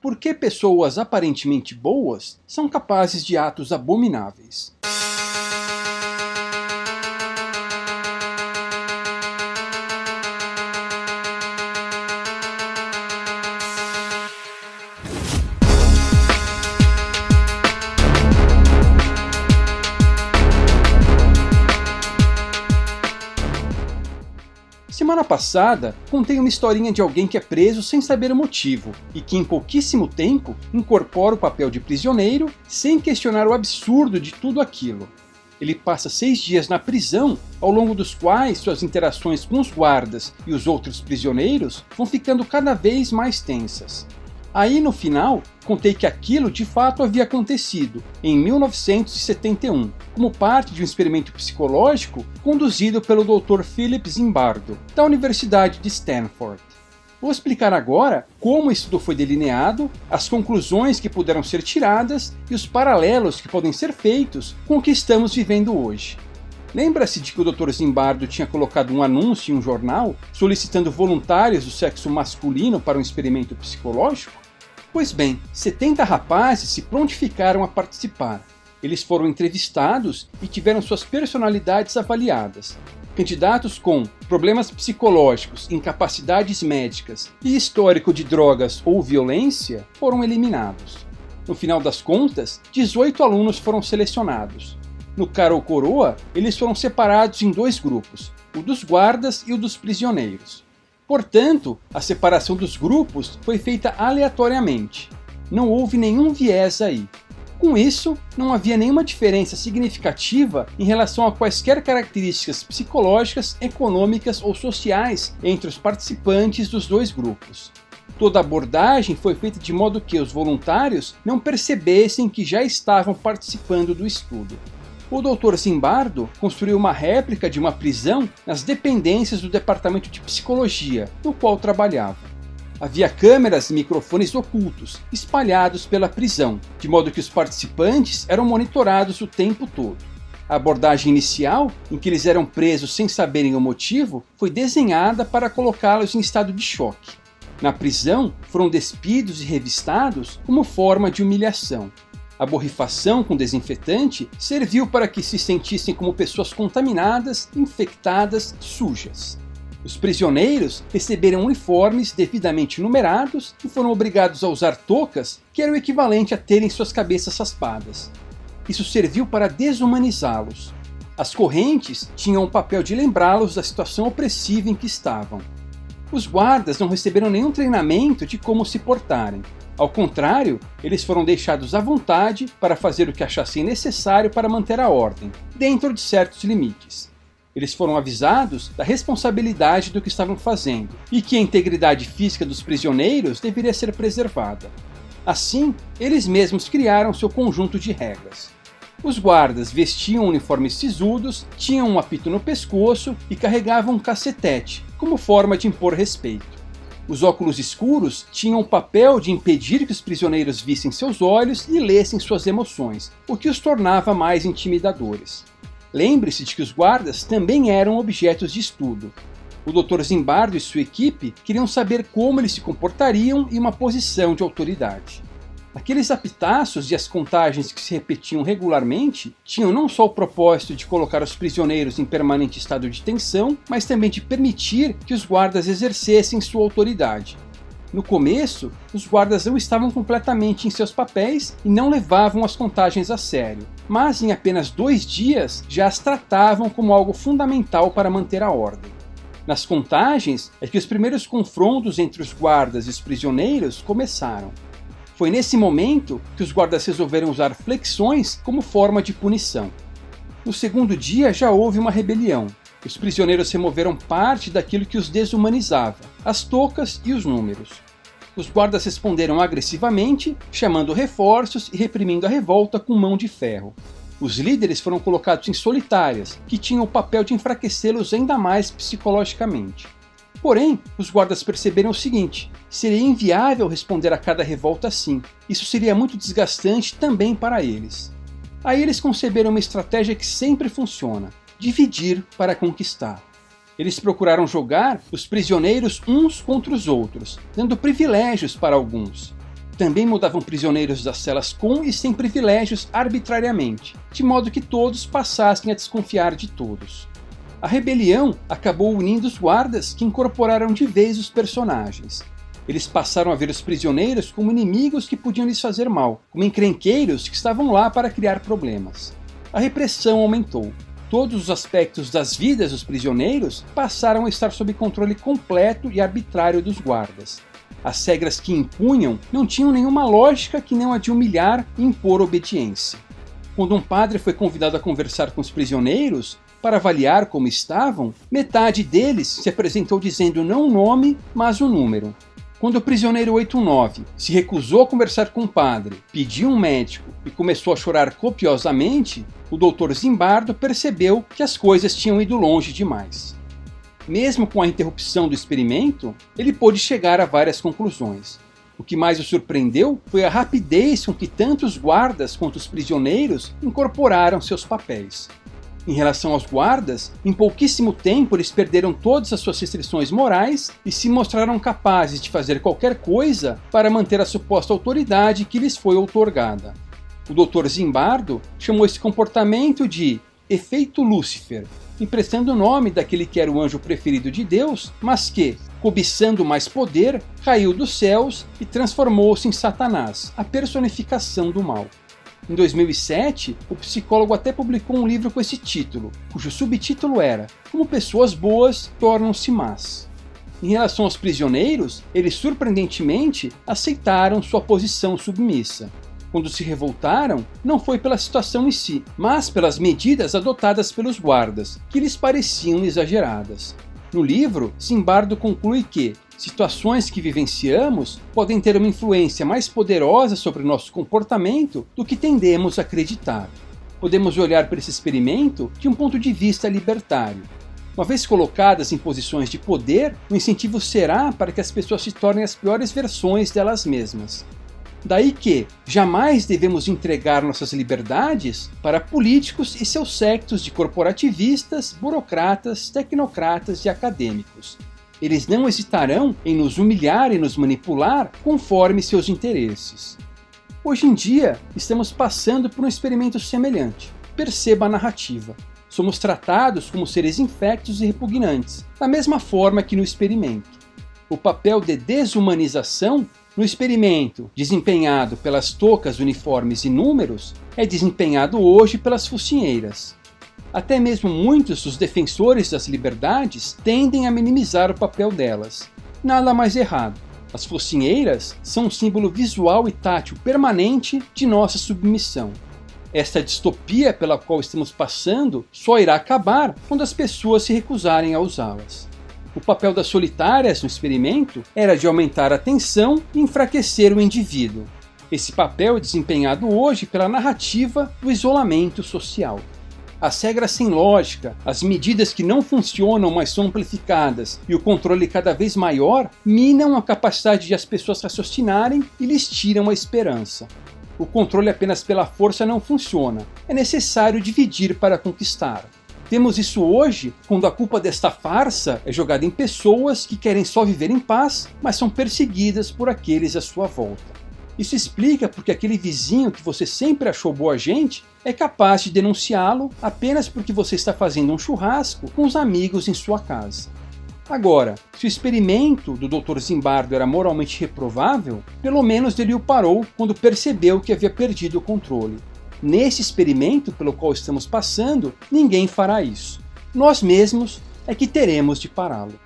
por que pessoas aparentemente boas são capazes de atos abomináveis. Semana passada, contei uma historinha de alguém que é preso sem saber o motivo e que em pouquíssimo tempo incorpora o papel de prisioneiro sem questionar o absurdo de tudo aquilo. Ele passa 6 dias na prisão, ao longo dos quais suas interações com os guardas e os outros prisioneiros vão ficando cada vez mais tensas. Aí no final, contei que aquilo de fato havia acontecido, em 1971, como parte de um experimento psicológico conduzido pelo Dr. Philip Zimbardo, da Universidade de Stanford. Vou explicar agora como o estudo foi delineado, as conclusões que puderam ser tiradas e os paralelos que podem ser feitos com o que estamos vivendo hoje. Lembra-se de que o Dr. Zimbardo tinha colocado um anúncio em um jornal solicitando voluntários do sexo masculino para um experimento psicológico? Pois bem, 70 rapazes se prontificaram a participar. Eles foram entrevistados e tiveram suas personalidades avaliadas. Candidatos com problemas psicológicos, incapacidades médicas e histórico de drogas ou violência foram eliminados. No final das contas, 18 alunos foram selecionados. No cara ou coroa, eles foram separados em 2 grupos, o dos guardas e o dos prisioneiros. Portanto, a separação dos grupos foi feita aleatoriamente. Não houve nenhum viés aí. Com isso, não havia nenhuma diferença significativa em relação a quaisquer características psicológicas, econômicas ou sociais entre os participantes dos 2 grupos. Toda a abordagem foi feita de modo que os voluntários não percebessem que já estavam participando do estudo. O Dr. Zimbardo construiu uma réplica de uma prisão nas dependências do Departamento de Psicologia, no qual trabalhava. Havia câmeras e microfones ocultos, espalhados pela prisão, de modo que os participantes eram monitorados o tempo todo. A abordagem inicial, em que eles eram presos sem saberem o motivo, foi desenhada para colocá-los em estado de choque. Na prisão, foram despidos e revistados como forma de humilhação. A borrifação com desinfetante serviu para que se sentissem como pessoas contaminadas, infectadas, sujas. Os prisioneiros receberam uniformes devidamente numerados e foram obrigados a usar toucas, que era o equivalente a terem suas cabeças raspadas. Isso serviu para desumanizá-los. As correntes tinham o papel de lembrá-los da situação opressiva em que estavam. Os guardas não receberam nenhum treinamento de como se portarem. Ao contrário, eles foram deixados à vontade para fazer o que achassem necessário para manter a ordem, dentro de certos limites. Eles foram avisados da responsabilidade do que estavam fazendo e que a integridade física dos prisioneiros deveria ser preservada. Assim, eles mesmos criaram seu conjunto de regras. Os guardas vestiam uniformes sisudos, tinham um apito no pescoço e carregavam um cacetete, como forma de impor respeito. Os óculos escuros tinham o papel de impedir que os prisioneiros vissem seus olhos e lessem suas emoções, o que os tornava mais intimidadores. Lembre-se de que os guardas também eram objetos de estudo. O Dr. Zimbardo e sua equipe queriam saber como eles se comportariam em uma posição de autoridade. Aqueles apitaços e as contagens que se repetiam regularmente tinham não só o propósito de colocar os prisioneiros em permanente estado de tensão, mas também de permitir que os guardas exercessem sua autoridade. No começo, os guardas não estavam completamente em seus papéis e não levavam as contagens a sério, mas em apenas 2 dias já as tratavam como algo fundamental para manter a ordem. Nas contagens é que os primeiros confrontos entre os guardas e os prisioneiros começaram. Foi nesse momento que os guardas resolveram usar flexões como forma de punição. No segundo dia já houve uma rebelião. Os prisioneiros removeram parte daquilo que os desumanizava, as toucas e os números. Os guardas responderam agressivamente, chamando reforços e reprimindo a revolta com mão de ferro. Os líderes foram colocados em solitárias, que tinham o papel de enfraquecê-los ainda mais psicologicamente. Porém, os guardas perceberam o seguinte: seria inviável responder a cada revolta assim. Isso seria muito desgastante também para eles. Aí eles conceberam uma estratégia que sempre funciona: dividir para conquistar. Eles procuraram jogar os prisioneiros uns contra os outros, dando privilégios para alguns. também mudavam prisioneiros das celas com e sem privilégios arbitrariamente, de modo que todos passassem a desconfiar de todos. A rebelião acabou unindo os guardas, que incorporaram de vez os personagens. Eles passaram a ver os prisioneiros como inimigos que podiam lhes fazer mal, como encrenqueiros que estavam lá para criar problemas. A repressão aumentou. Todos os aspectos das vidas dos prisioneiros passaram a estar sob controle completo e arbitrário dos guardas. As regras que impunham não tinham nenhuma lógica que não a de humilhar e impor obediência. Quando um padre foi convidado a conversar com os prisioneiros para avaliar como estavam, metade deles se apresentou dizendo não o nome, mas o número. Quando o prisioneiro 819 se recusou a conversar com o padre, pediu um médico e começou a chorar copiosamente, o Dr. Zimbardo percebeu que as coisas tinham ido longe demais. Mesmo com a interrupção do experimento, ele pôde chegar a várias conclusões. O que mais o surpreendeu foi a rapidez com que tanto os guardas quanto os prisioneiros incorporaram seus papéis. Em relação aos guardas, em pouquíssimo tempo eles perderam todas as suas restrições morais e se mostraram capazes de fazer qualquer coisa para manter a suposta autoridade que lhes foi outorgada. O Dr. Zimbardo chamou esse comportamento de efeito Lúcifer, emprestando o nome daquele que era o anjo preferido de Deus, mas que, cobiçando mais poder, caiu dos céus e transformou-se em Satanás, a personificação do mal. Em 2007, o psicólogo até publicou um livro com esse título, cujo subtítulo era Como Pessoas Boas Tornam-se Más. Em relação aos prisioneiros, eles surpreendentemente aceitaram sua posição submissa. Quando se revoltaram, não foi pela situação em si, mas pelas medidas adotadas pelos guardas, que lhes pareciam exageradas. No livro, Zimbardo conclui que situações que vivenciamos podem ter uma influência mais poderosa sobre o nosso comportamento do que tendemos a acreditar. Podemos olhar para esse experimento de um ponto de vista libertário. Uma vez colocadas em posições de poder, o incentivo será para que as pessoas se tornem as piores versões delas mesmas. Daí que jamais devemos entregar nossas liberdades para políticos e seus séquitos de corporativistas, burocratas, tecnocratas e acadêmicos. Eles não hesitarão em nos humilhar e nos manipular conforme seus interesses. Hoje em dia, estamos passando por um experimento semelhante. Perceba a narrativa. Somos tratados como seres infectos e repugnantes, da mesma forma que no experimento. O papel de desumanização no experimento, desempenhado pelas toucas, uniformes e números, é desempenhado hoje pelas focinheiras. Até mesmo muitos dos defensores das liberdades tendem a minimizar o papel delas. Nada mais errado. As focinheiras são um símbolo visual e tátil permanente de nossa submissão. Esta distopia pela qual estamos passando só irá acabar quando as pessoas se recusarem a usá-las. O papel das solitárias no experimento era de aumentar a tensão e enfraquecer o indivíduo. Esse papel é desempenhado hoje pela narrativa do isolamento social. As regras sem lógica, as medidas que não funcionam, mas são amplificadas, e o controle cada vez maior, minam a capacidade de as pessoas raciocinarem e lhes tiram a esperança. O controle apenas pela força não funciona. É necessário dividir para conquistar. Temos isso hoje quando a culpa desta farsa é jogada em pessoas que querem só viver em paz, mas são perseguidas por aqueles à sua volta. Isso explica porque aquele vizinho que você sempre achou boa gente é capaz de denunciá-lo apenas porque você está fazendo um churrasco com os amigos em sua casa. Agora, se o experimento do Dr. Zimbardo era moralmente reprovável, pelo menos ele o parou quando percebeu que havia perdido o controle. Nesse experimento pelo qual estamos passando, ninguém fará isso. Nós mesmos é que teremos de pará-lo.